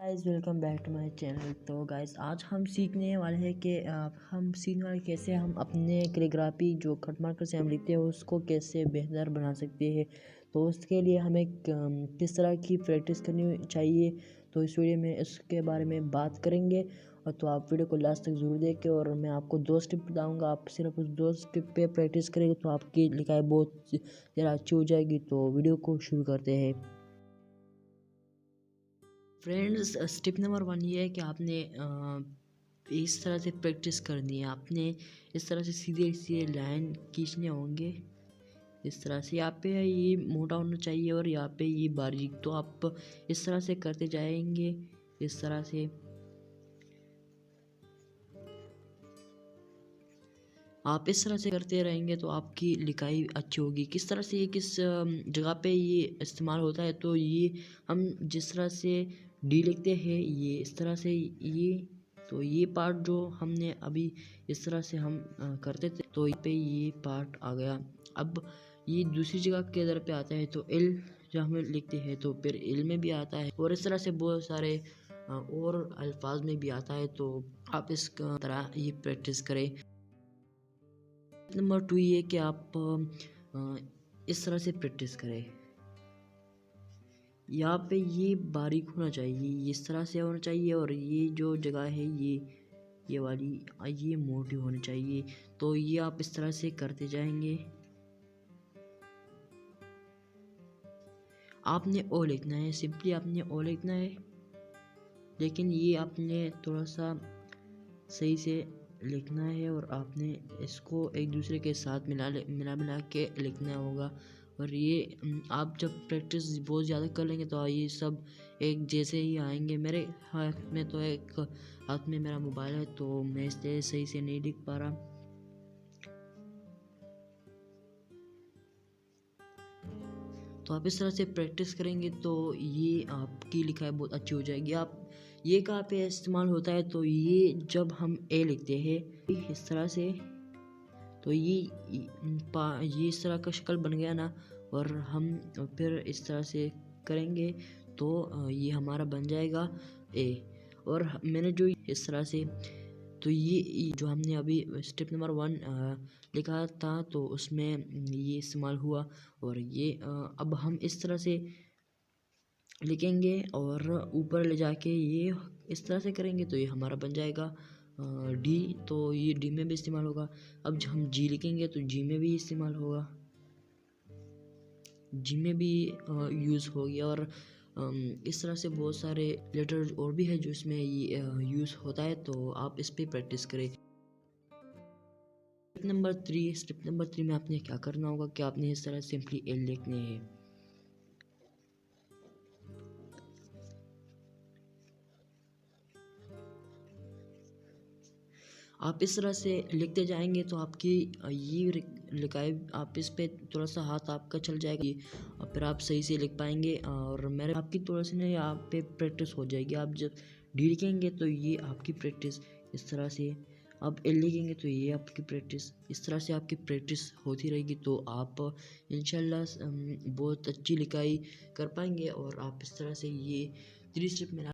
Guys welcome back to my channel. तो guys आज हम सीखने वाले हैं कि कैसे हम अपने कैलीग्राफी जो खट मारकर से हम लिखते हैं उसको कैसे बेहतर बना सकते हैं। तो उसके लिए हमें किस तरह की प्रैक्टिस करनी चाहिए, तो इस वीडियो में इसके बारे में बात करेंगे। और तो आप वीडियो को लास्ट तक ज़रूर देखें और मैं आपको 2 स्टेप बताऊंगा। आप सिर्फ उस 2 स्टेप पे प्रैक्टिस करेंगे तो आपकी लिखाई बहुत ज़रा अच्छी हो जाएगी। तो वीडियो को शुरू करते हैं। फ्रेंड्स, स्टेप नंबर 1 ये है कि आपने इस तरह से प्रैक्टिस करनी है। आपने इस तरह से सीधे सीधे लाइन खींचने होंगे। इस तरह से यहाँ पे ये मोटा होना चाहिए और यहाँ पे ये बारीक। तो आप इस तरह से करते जाएंगे। इस तरह से आप इस तरह से करते रहेंगे तो आपकी लिखाई अच्छी होगी। किस तरह से ये किस जगह पे ये इस्तेमाल होता है, तो ये हम जिस तरह से डी लिखते हैं ये इस तरह से ये पार्ट जो हमने अभी इस तरह से हम करते थे, तो यहाँ पे ये पार्ट आ गया। अब ये दूसरी जगह के इधर पे आता है तो एल जो हम लिखते हैं तो फिर एल में भी आता है और इस तरह से बहुत सारे और अल्फाज में भी आता है। तो आप इस तरह ये प्रैक्टिस करें। नंबर 2 ये कि आप इस तरह से प्रैक्टिस करें। यहाँ पे ये बारीक होना चाहिए, ये इस तरह से होना चाहिए और ये जो जगह है ये वाली ये मोटी होनी चाहिए। तो ये आप इस तरह से करते जाएंगे। आपने ओ लिखना है, सिंपली आपने ओ लिखना है, लेकिन ये आपने थोड़ा सा सही से लिखना है और आपने इसको एक दूसरे के साथ मिला के लिखना होगा। और ये आप जब प्रैक्टिस बहुत ज़्यादा कर लेंगे तो ये सब एक जैसे ही आएंगे। मेरे हाथ में तो एक हाथ में मेरा मोबाइल है तो मैं इसलिए सही से नहीं लिख पा रहा। तो आप इस तरह से प्रैक्टिस करेंगे तो ये आपकी लिखाई बहुत अच्छी हो जाएगी। आप ये कहाँ पे इस्तेमाल होता है, तो ये जब हम ए लिखते हैं इस तरह से, तो ये इस तरह का शक्ल बन गया ना, और हम फिर इस तरह से करेंगे तो ये हमारा बन जाएगा ए। और मैंने जो इस तरह से, तो ये जो हमने अभी स्टेप नंबर 1 लिखा था तो उसमें ये इस्तेमाल हुआ। और ये अब हम इस तरह से लिखेंगे और ऊपर ले जाके ये इस तरह से करेंगे तो ये हमारा बन जाएगा डी। तो ये डी में भी इस्तेमाल होगा। अब जब हम जी लिखेंगे तो जी में भी इस्तेमाल होगा, जी में भी यूज़ हो गया। और इस तरह से बहुत सारे लेटर और भी है जो इसमें ये यूज़ होता है। तो आप इस पर प्रैक्टिस करें। स्टेप नंबर 3 में आपने क्या करना होगा कि आपने इस तरह सिंपली एल लिखने हैं। आप इस तरह से लिखते जाएंगे तो आपकी ये लिखाई आप इस पे थोड़ा सा हाथ आपका चल जाएगा और फिर आप सही से लिख पाएंगे। और मेरे आपकी थोड़ा सी ना यहाँ पे प्रैक्टिस हो जाएगी। आप जब डी लिखेंगे तो ये आपकी प्रैक्टिस इस तरह से, आप एल लिखेंगे तो ये आपकी प्रैक्टिस इस तरह से आपकी प्रैक्टिस होती रहेगी। तो आप इंशाल्लाह बहुत अच्छी लिखाई कर पाएंगे। और आप इस तरह से ये 3 स्टेप में